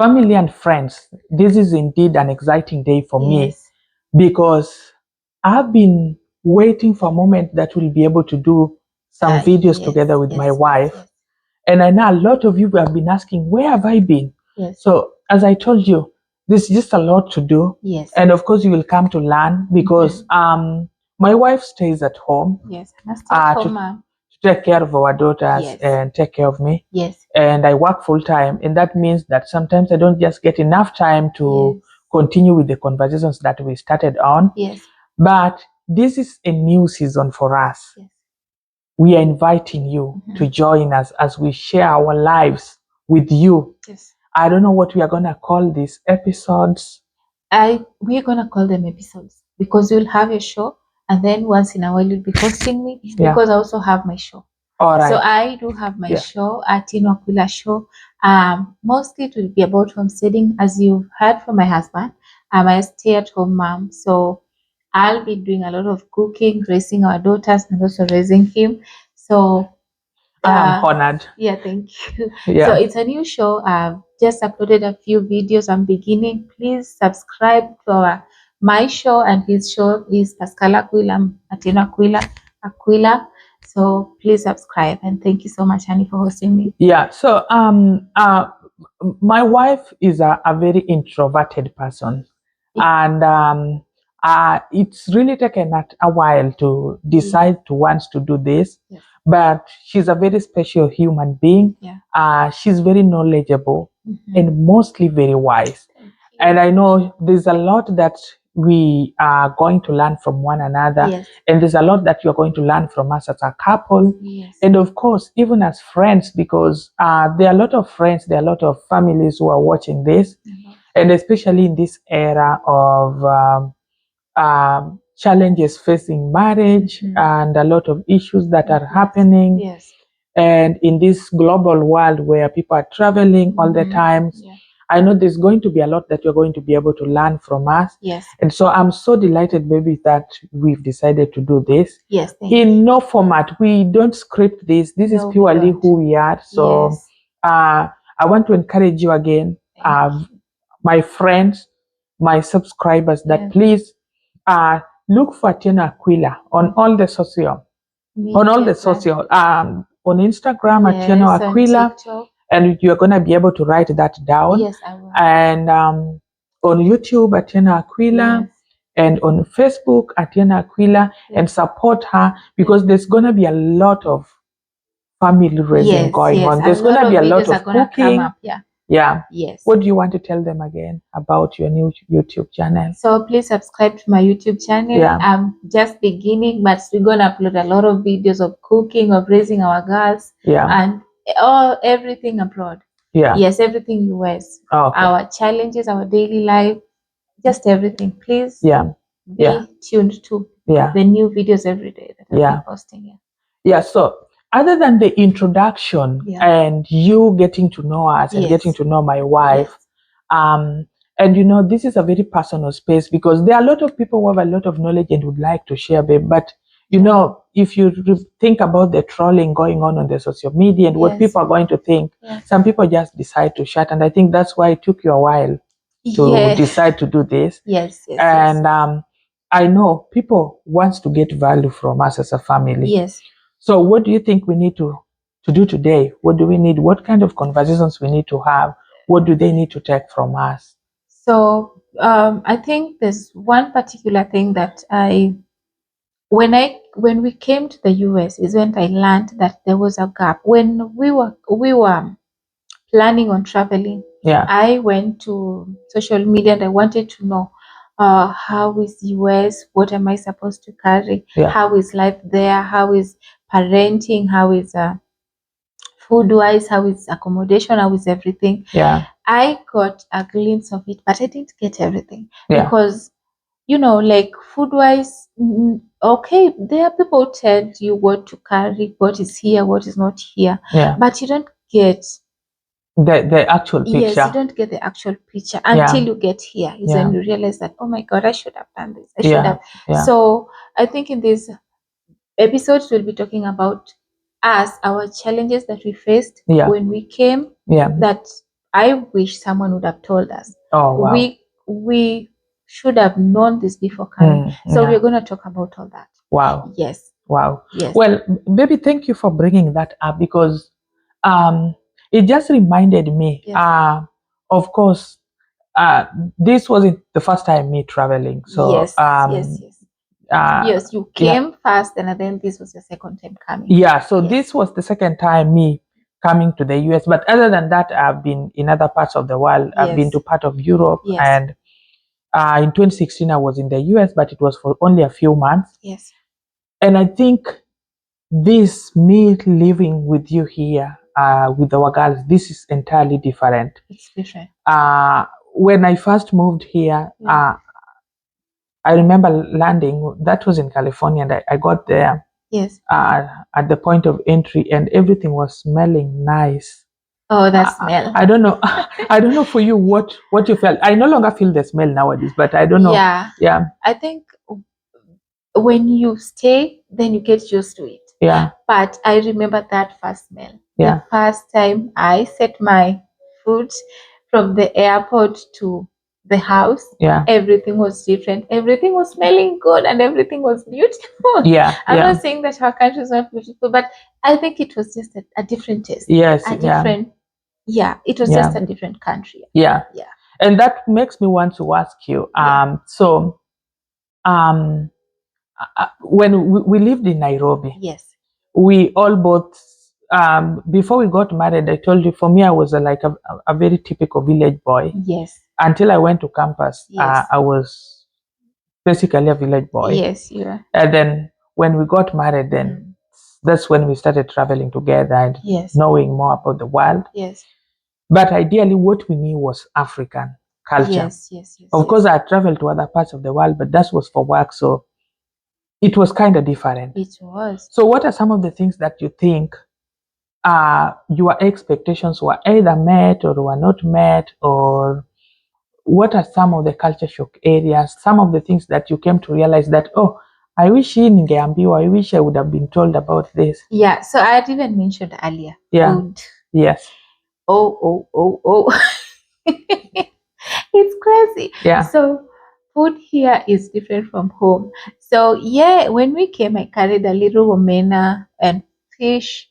family and friends, this is indeed an exciting day for me Yes. because I've been waiting for a moment that we'll be able to do some videos Yes, together with my yes, wife. yes, And I know a lot of you have been asking, where have I been? yes, So, as I told you, there's just a lot to do. yes, And of course, you will come to learn because my wife stays at home yes. I'm a stay-at-home to mom. take care of our daughters Yes. and take care of me. Yes, And I work full time. And that means that sometimes I don't just get enough time to yes, continue with the conversations that we started on. yes, But this is a new season for us. yes. We are inviting you to join us as we share our lives with you. Yes. I don't know what we are going to call these episodes. We're gonna call them episodes because you'll have your show, and then once in a while you'll be hosting me Yeah. because I also have my show. All right. So I do have my Yeah. show, Tino Aquila show. Mostly it will be about homesteading, as you've heard from my husband. I'm a stay-at-home mom, so I'll be doing a lot of cooking, raising our daughters, and also raising him. So I'm honored. yeah, thank you. Yeah. So it's a new show. I've just uploaded a few videos. I'm beginning. Please subscribe to my show, and his show is Pascal Aquila, Atino Aquila. So please subscribe, and thank you so much, Honey, for hosting me. Yeah. So my wife is a very introverted person, and it's really taken a while to decide to want to do this. Yes. But she's a very special human being. Yeah. She's very knowledgeable and mostly very wise. Thank you. And I know there's a lot that we are going to learn from one another. Yes. And there's a lot that you're going to learn from us as a couple. Yes. And of course, even as friends, because there are a lot of friends, there are a lot of families who are watching this. And especially in this era of challenges facing marriage and a lot of issues that are happening. Yes. And in this global world where people are traveling all the time, Yeah. I know there's going to be a lot that you're going to be able to learn from us. Yes. And so I'm so delighted, baby, that we've decided to do this. Yes. Thank In you. no format. We don't script this. This is No, we purely don't. who we are. So Yes. I want to encourage you again, my friends, my subscribers, that Yes. please look for Atino Aquila on all the social, on Instagram, Atino Yes, on Aquila, TikTok. and you're gonna be able to write that down. Yes, I will. And on YouTube, Atino Aquila, Yes. and on Facebook, Atino Aquila, and support her because there's gonna be a lot of family raising Yes, going yes. on. There's A gonna lot be of a lot videos are of gonna come cooking. up. Yeah. Yeah. Yes. What do you want to tell them again about your new YouTube channel? So please subscribe to my YouTube channel. Yeah. I'm just beginning, but we're gonna upload a lot of videos of cooking, of raising our girls, Yeah. and everything abroad. Yeah. Yes, everything US. Okay. Our challenges, our daily life, just everything. Please Yeah. be tuned to the new videos every day that I'll be posting. Yeah. Yeah. So other than the introduction and you getting to know us and getting to know my wife, and you know, this is a very personal space because there are a lot of people who have a lot of knowledge and would like to share, babe. But you know, if you think about the trolling going on the social media and what people are going to think, some people just decide to shut. And I think that's why it took you a while to decide to do this. Yes. And I know people wants to get value from us as a family. Yes. So what do you think we need to do today? What do we need? What kind of conversations we need to have? What do they need to take from us? So I think there's one particular thing that when we came to the US is when I learned that there was a gap. When we were planning on traveling, I went to social media and I wanted to know how is US, what am I supposed to carry, how is life there, how is parenting, how is food wise, how is accommodation, how is everything. I got a glimpse of it, but I didn't get everything because you know, like food wise, okay, there are people who tell you what to carry, what is here, what is not here, but you don't get the actual picture. Yes, you don't get the actual picture until you get here. Is when you realize that, oh my God, I should have done this. I should have. So I think in this episode we'll be talking about us, our challenges that we faced when we came, that I wish someone would have told us. Oh, wow. We should have known this before coming. So we're going to talk about all that. Wow. Yes. Wow. Yes. Well, baby, thank you for bringing that up, because it just reminded me. Yes. Of course, this wasn't the first time me traveling. So yes. Yes, you came first, and then this was the second time coming. Yeah. So this was the second time me coming to the US. But other than that, I've been in other parts of the world. I've been to part of Europe, and in 2016 I was in the US, but it was for only a few months. Yes. And I think this me living with you here, with our girls, this is entirely different. It's different. When I first moved here, I remember landing. That was in California, and I got there. Yes. At the point of entry, and everything was smelling nice. Oh, that smell. I don't know. I don't know for you what you felt. I no longer feel the smell nowadays, but I don't know. Yeah. I think when you stay, then you get used to it. Yeah. But I remember that first smell. Yeah. The first time I set my foot from the airport to the house, everything was different. Everything was smelling good, and everything was beautiful. Yeah. I'm not saying that our country is not beautiful, but I think it was just a different taste. Yes. A different. Yeah. It was just a different country. Yeah. Yeah. And that makes me want to ask you. So, when we lived in Nairobi, yes, we all both. Before we got married, I told you, for me, I was like a very typical village boy. Yes. Until I went to campus, I was basically a village boy. Yes, yeah. And then when we got married, then that's when we started traveling together and knowing more about the world. Yes. But ideally, what we knew was African culture. Yes. Of course, I traveled to other parts of the world, but that was for work, so it was kind of different. It was. So what are some of the things that you think your expectations were either met or were not met, or what are some of the culture shock areas, some of the things that you came to realize that, oh, I wish I wish I would have been told about this? Yeah, so I had even mentioned earlier. Yeah. Food. Yes. Oh. It's crazy. Yeah. So food here is different from home. So yeah, when we came, I carried a little omena and fish,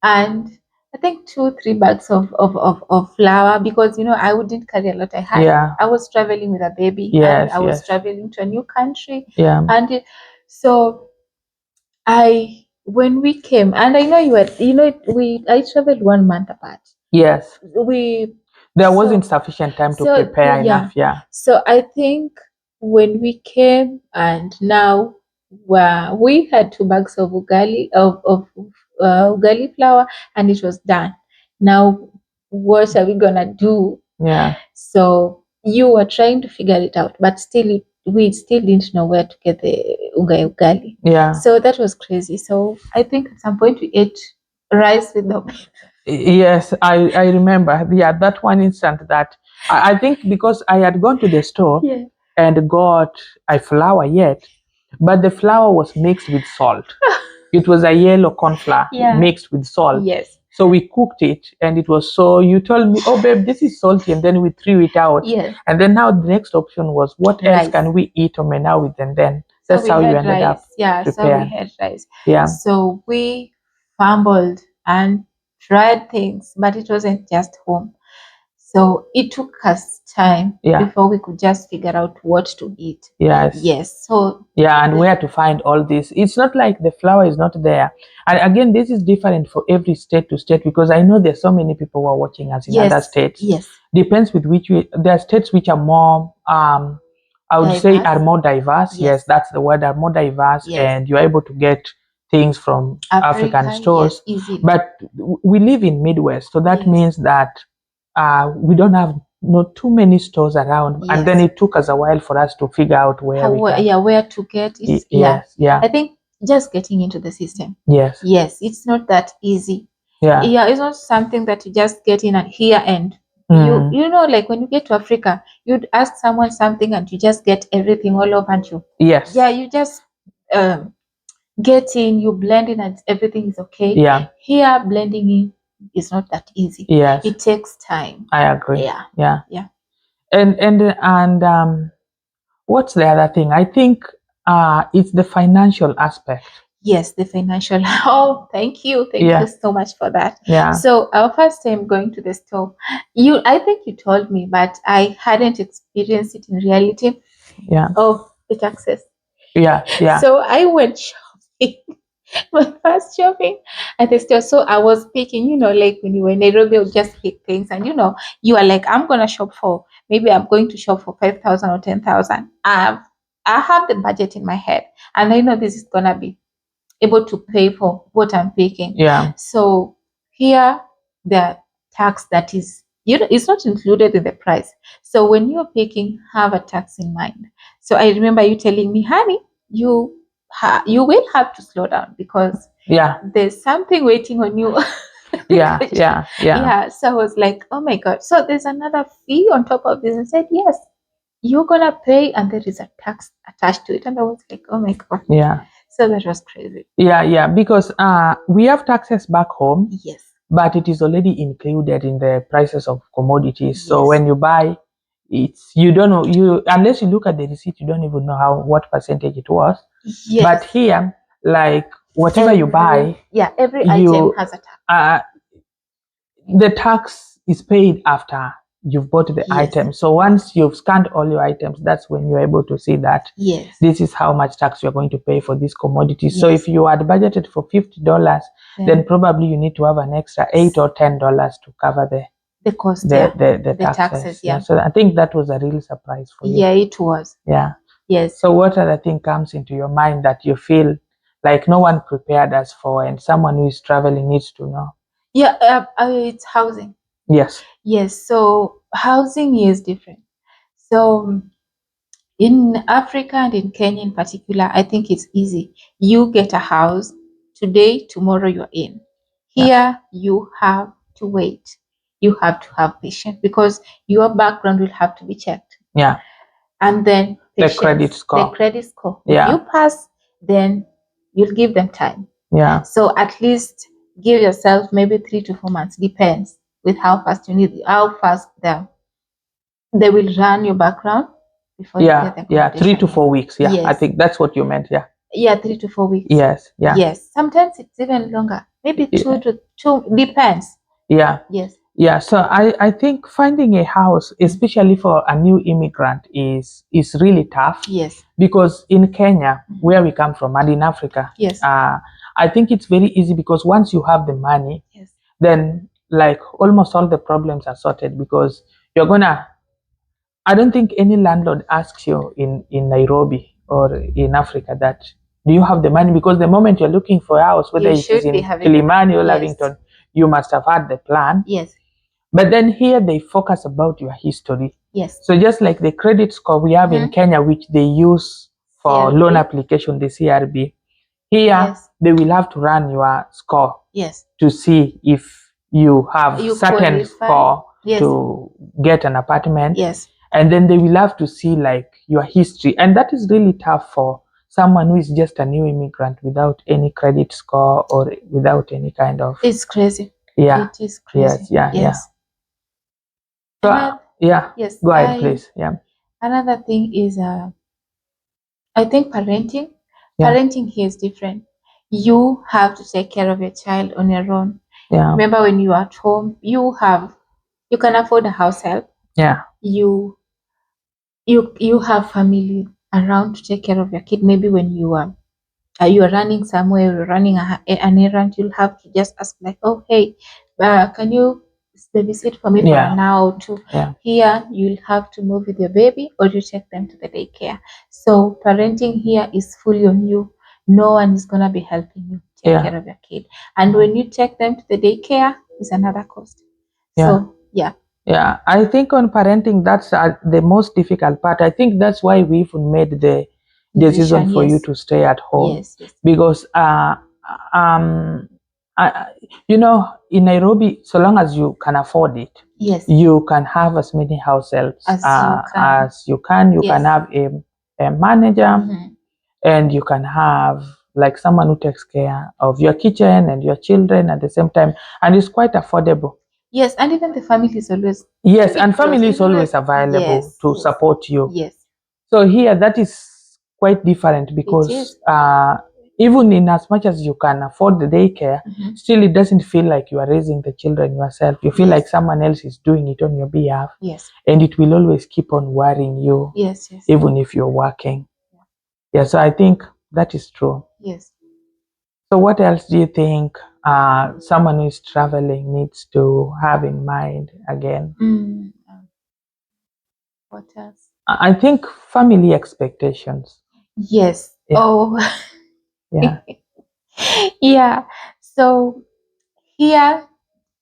and I think 2-3 bags of flour, because I wouldn't carry a lot. I was traveling with a baby. Yes, and I was traveling to a new country. Yeah. And so when we came, and I know I traveled 1 month apart. Yes. There So- wasn't sufficient time to prepare enough. Yeah. So I think when we came, and now we had 2 bags of ugali ugali flour, and it was done. Now what are we gonna do? Yeah. So you were trying to figure it out, but we still didn't know where to get the ugali. Yeah. So that was crazy. So I think at some point we ate rice with the Yes, I remember. Yeah, that one instant that I think because I had gone to the store and got a flour yet, but the flour was mixed with salt. It was a yellow corn flour mixed with salt. Yes. So we cooked it, and it was so. You told me, "Oh, babe, this is salty," and then we threw it out. Yes. And then now the next option was, what else can we eat omena with? And then that's how you ended up. Yeah. prepared. So we had rice. Yeah. So we fumbled and tried things, but it wasn't just home. So it took us time before we could just figure out what to eat. Yes. Yes. So and where to find all this. It's not like the flour is not there. And again, this is different for every state to state, because I know there's so many people who are watching us in other states. Yes. Depends with which there are states which are more I would say are more diverse. Yes, that's the word, are more diverse, and you're able to get things from African stores. Easily. But we live in Midwest, so that means that we don't have not too many stores around, and then it took us a while for us to figure out where to get it. I think just getting into the system. Yes, it's not that easy. Yeah, it's not something that you just get in and here and you know, like when you get to Africa, you'd ask someone something and you just get everything all over you. Yes. You just get in, you blend in, and everything is okay. Yeah. Here, blending in is not that easy. Yes. It takes time. I agree. Yeah. And what's the other thing? I think it's the financial aspect. Yes, the financial. Oh, thank you. Thank you so much for that. Yeah. So our first time going to the store, I think you told me, but I hadn't experienced it in reality. Yeah. Of the taxes. Yeah. So I went shopping. My first shopping at the store. So I was picking, like when you were in Nairobi, you just pick things, and you are like, I'm gonna shop for, maybe I'm going to shop for 5,000 or 10,000. I have the budget in my head, and I know this is gonna be able to pay for what I'm picking. Yeah. So here, the tax that is, it's not included in the price. So when you're picking, have a tax in mind. So I remember you telling me, honey, you will have to slow down because there's something waiting on you. Yeah. So I was like, oh my God. So there's another fee on top of this. And said, yes, you're gonna pay, and there is a tax attached to it. And I was like, oh my God. Yeah. So that was crazy. Yeah, because we have taxes back home. Yes. But it is already included in the prices of commodities. Yes. So when you buy, you don't know, unless you look at the receipt, you don't even know what percentage it was. Yes. But here, like whatever you buy, every item has a tax. The tax is paid after you've bought the item. So once you've scanned all your items, that's when you're able to see that this is how much tax you're going to pay for these commodities. Yes. So if you had budgeted for $50, then probably you need to have an extra $8 or $10 to cover the cost, the taxes. Yeah. So I think that was a real surprise for you. Yeah, it was. Yeah. Yes. So what other thing comes into your mind that you feel like no one prepared us for, and someone who is traveling needs to know? Yeah, it's housing. Yes. So housing is different. So in Africa and in Kenya in particular, I think it's easy. You get a house today, tomorrow you're in. Here, you have to wait. You have to have patience because your background will have to be checked. Yeah. And then patience, the credit score. If you pass, then you'll give them time. Yeah. So at least give yourself maybe 3 to 4 months, depends with how fast they will run your background before you get the 3 to 4 weeks. Yeah. Yes. I think that's what you meant. Yeah, 3 to 4 weeks. Yes. Yeah. Yes. Sometimes it's even longer. Maybe 2 to 2, depends. Yeah. Yes. Yeah. So I think finding a house, especially for a new immigrant, is really tough. Yes. Because in Kenya, where we come from, and in Africa, yes. I think it's very easy because once you have the money, yes. then like almost all the problems are sorted because you're gonna. I don't think any landlord asks you in Nairobi or in Africa that do you have the money, because the moment you're looking for a house, whether it is in Kilimani or Lavington, you must have had the plan. Yes. But then here they focus about your history. Yes. So just like the credit score we have in Kenya, which they use for loan application, the CRB, here they will have to run your score to see if you have certain score to get an apartment. Yes. And then they will have to see like your history. And that is really tough for someone who is just a new immigrant without any credit score or without any kind of... It's crazy. Yeah. It is crazy. Yes. So, yes. Go ahead, please. Yeah. Another thing is, I think parenting. Parenting here is different. You have to take care of your child on your own. Yeah. Remember when you are at home, you can afford a house help. Yeah. You have family around to take care of your kid. Maybe when you are running somewhere, you're running an errand, you'll have to just ask like, oh, hey, can you babysit for me for an hour or two? Yeah. Here, you'll have to move with your baby or you take them to the daycare. So parenting here is fully on you. No one is going to be helping you take care of your kid. And when you take them to the daycare, it's another cost. So, Yeah, I think on parenting, that's the most difficult part. I think that's why we even made the decision for you to stay at home. Yes. Because, in Nairobi, so long as you can afford it, you can have as many house helps as you can. You can have a manager, and you can have like someone who takes care of your kitchen and your children at the same time, and it's quite affordable. Yes, and even the family is always and family is always available to support you. Yes. So here that is quite different because even in as much as you can afford the daycare, still it doesn't feel like you are raising the children yourself. You feel like someone else is doing it on your behalf. Yes. And it will always keep on worrying you. Yes. Even if you're working. Yeah, so I think that is true. Yes. So what else do you think someone who is traveling needs to have in mind again? What else? I think family expectations. Yes. Yeah. Oh. Yeah. Yeah. So here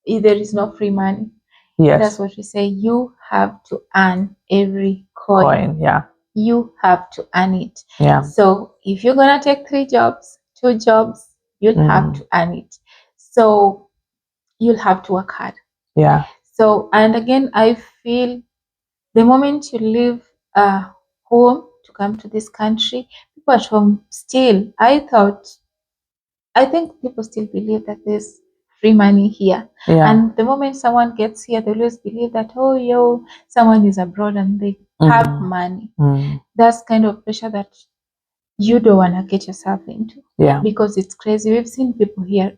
there is no free money. Yes. That's what we say. You have to earn every coin. Yeah. You have to earn it. Yeah. So if you're gonna take 3 jobs, 2 jobs, you'll have to earn it. So you'll have to work hard. Yeah. So, and again, I feel the moment you leave home to come to this country, people at home still, I think people still believe that there's free money here. Yeah. And the moment someone gets here, they always believe that, oh, someone is abroad and they have money. That's kind of pressure that you don't want to get yourself into. Yeah. Because it's crazy. We've seen people here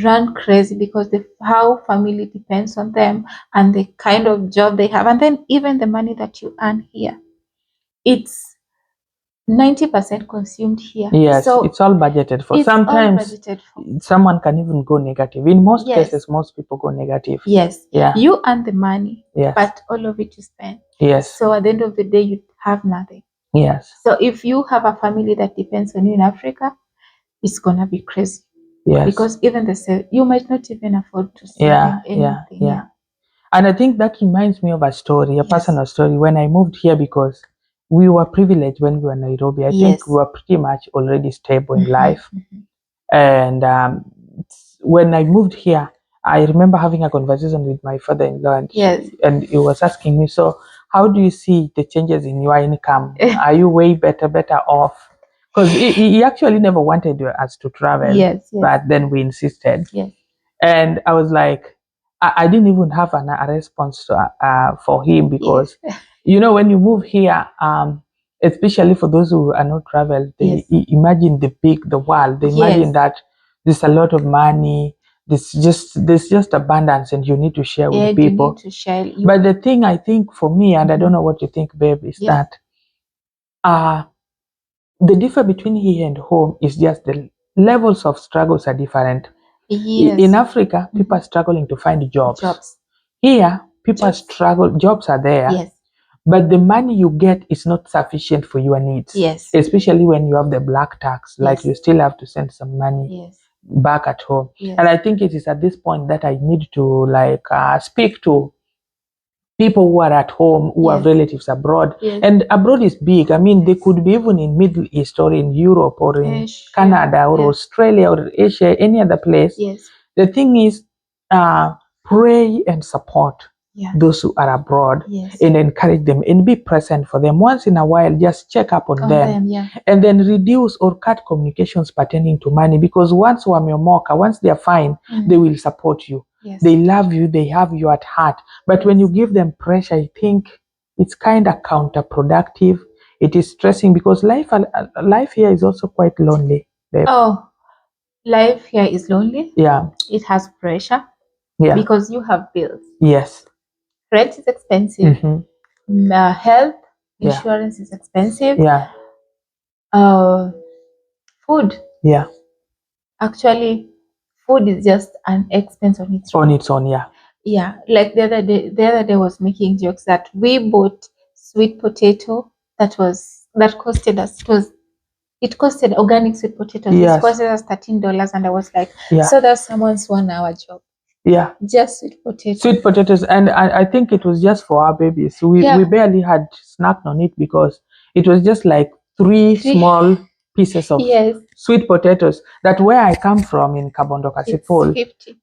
run crazy because how family depends on them and the kind of job they have. And then even the money that you earn here, it's 90% consumed here. Yes, so it's all budgeted for. Sometimes someone can even go negative. In most cases, most people go negative. Yes. Yeah. You earn the money, yes, but all of it you spend. Yes. So at the end of the day, you have nothing. Yes. So if you have a family that depends on you in Africa, it's gonna be crazy. Yes. Because even you might not even afford to save anything. Yeah. And I think that reminds me of a story, a personal story. When I moved here, because we were privileged when we were in Nairobi. I think we were pretty much already stable in life. And when I moved here, I remember having a conversation with my father-in-law, and he was asking me, so how do you see the changes in your income? Are you way better off? Because he actually never wanted us to travel, but then we insisted. And I was like, I didn't even have a response for him, because you know, when you move here, especially for those who are not traveled, they imagine the world. They imagine that there's a lot of money. There's just abundance, and you need to share with people. You need to share. But the thing, I think, for me, and I don't know what you think, babe, is that the difference between here and home is just the levels of struggles are different. In Africa, people are struggling to find jobs. Here, people struggle. Jobs are there, but the money you get is not sufficient for your needs. Especially when you have the black tax, like you still have to send some money back at home. And I think it is at this point that I need to speak to people who are at home, who have relatives abroad. And abroad is big. I mean, they could be even in Middle East or in Europe or in Canada or Australia or Asia, any other place. The thing is, pray and support those who are abroad and encourage them and be present for them. Once in a while, just check up on them. And then reduce or cut communications pertaining to money, because once they're fine, they will support you. They love you, they have you at heart. But when you give them pressure, I think it's kind of counterproductive. It is stressing, because life here is also quite lonely, babe. Oh, life here is lonely. Yeah. It has pressure. Yeah. Because you have bills. Yes. Rent is expensive. Health insurance is expensive. Yeah. Food. Yeah. Actually, food is just an expense on its own. On its own, yeah. Yeah, like the other day was making jokes that we bought sweet potato that costed us. It costed organic sweet potatoes. It costed us $13, and I was like, so that's someone's 1 hour job. Yeah. Just sweet potatoes. Sweet potatoes, and I think it was just for our babies. We barely had snacked on it, because it was just like three small pieces of sweet potatoes. That where I come from in Kabondo Kasipol, 50.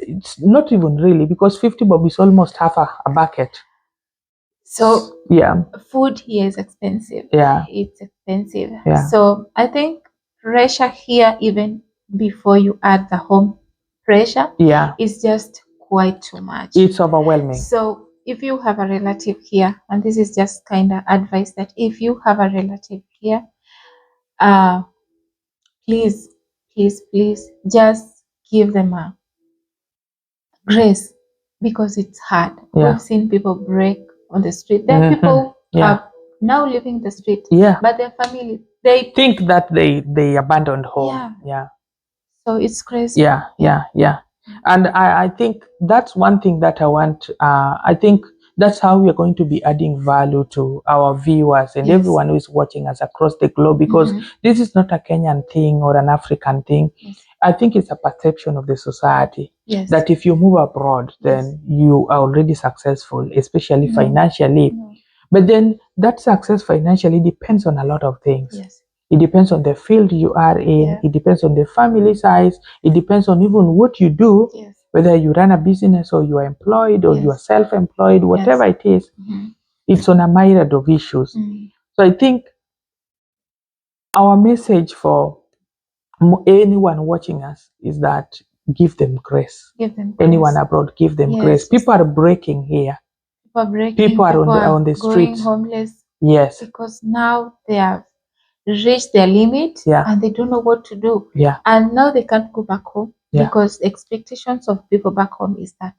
It's not even really, because 50 bob is almost half a bucket. So food here is expensive. Yeah, it's expensive. Yeah. So I think pressure here, even before you add the home pressure, is just quite too much. It's overwhelming. So if you have a relative here, and this is just kind of advice, that if you have a relative here, please just give them a grace, because it's hard. We've seen people break on the street. There are people are now living the street, but their family, they think that they abandoned home. So it's crazy. And I think that's one thing that I want. I think that's how we are going to be adding value to our viewers and everyone who is watching us across the globe, because this is not a Kenyan thing or an African thing. I think it's a perception of the society that if you move abroad, then you are already successful, especially financially. But then that success financially depends on a lot of things. It depends on the field you are in. It depends on the family size. It depends on even what you do, whether you run a business or you are employed or you are self-employed, whatever it is. It's on a myriad of issues. So I think our message for anyone watching us is that give them grace. Anyone abroad, give them grace. People are breaking here. People are on the streets. Homeless. Yes. Because now they have reached their limit and they don't know what to do. And now they can't go back home because expectations of people back home is that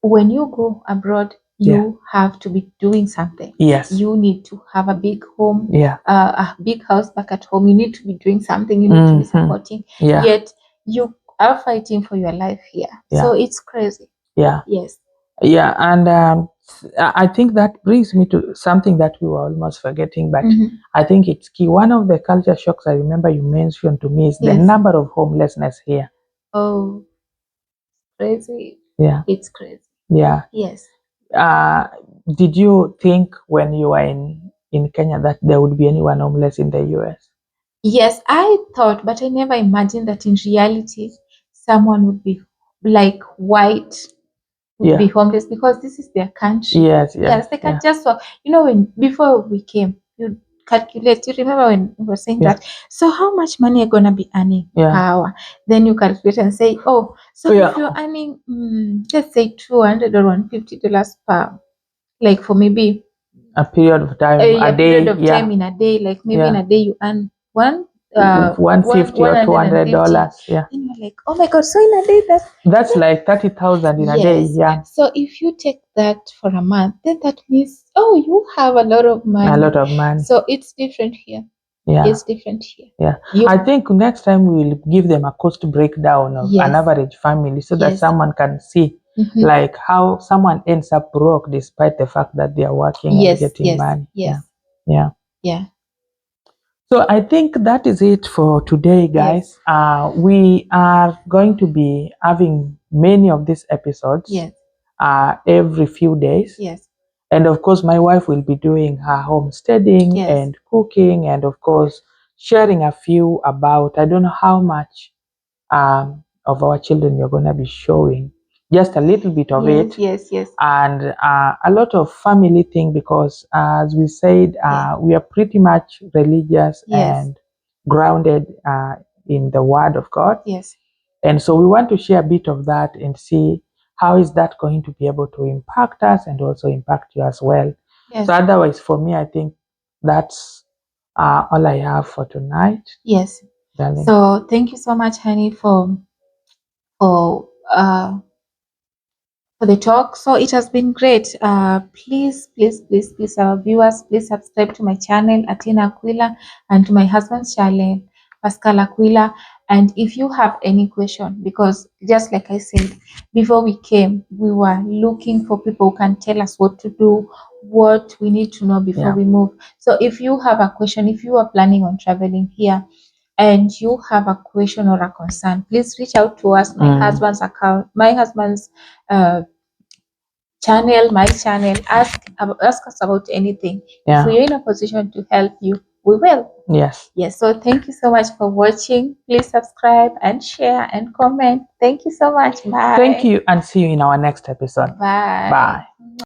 when you go abroad, you have to be doing something. You need to have a big home, a big house back at home. You need to be doing something. You need to be supporting. Yet you are fighting for your life here. So it's crazy. And I think that brings me to something that we were almost forgetting, but I think it's key. One of the culture shocks I remember you mentioned to me is the number of homelessness here. Oh, crazy. It's crazy. Yes. Did you think when you were in Kenya that there would be anyone homeless in the US? Yes, I thought, but I never imagined that in reality someone would be like white would be homeless, because this is their country. They can just walk. You know, when before we came, you calculate. You remember when we were saying that? So how much money are gonna be earning per hour? Then you calculate and say, oh, so if you're earning, let's say $200 or $150 per, like for maybe a period of time, a period of time in a day, like maybe in a day you earn $150 or $200. And you're like, oh my god, so in a day that's like 30,000 in a day. So if you take that for a month, then that means you have a lot of money. So it's different here. It's different here. I think next time we will give them a cost breakdown of an average family, so that someone can see like how someone ends up broke despite the fact that they are working and getting money. So I think that is it for today, guys. We are going to be having many of these episodes every few days. And of course, my wife will be doing her homesteading and cooking, and of course, sharing a few about, I don't know how much of our children you're going to be showing. Just a little bit of it. And a lot of family thing, because as we said, we are pretty much religious and grounded in the Word of God. And so we want to share a bit of that and see how is that going to be able to impact us and also impact you as well. So otherwise, for me, I think that's all I have for tonight. Darling. So thank you so much, honey, for the talk. So it has been great. Please, our viewers, please subscribe to my channel, Athena Aquila, and to my husband's channel, Pascal Aquila. And if you have any question, because just like I said, before we came, we were looking for people who can tell us what to do, what we need to know before we move. So if you have a question, if you are planning on traveling here, and you have a question or a concern, please reach out to us. My husband's account, my husband's channel, my channel. Ask us about anything. If we're in a position to help you, we will. Yes. So thank you so much for watching. Please subscribe and share and comment. Thank you so much. Bye. Thank you, and see you in our next episode. Bye. Bye.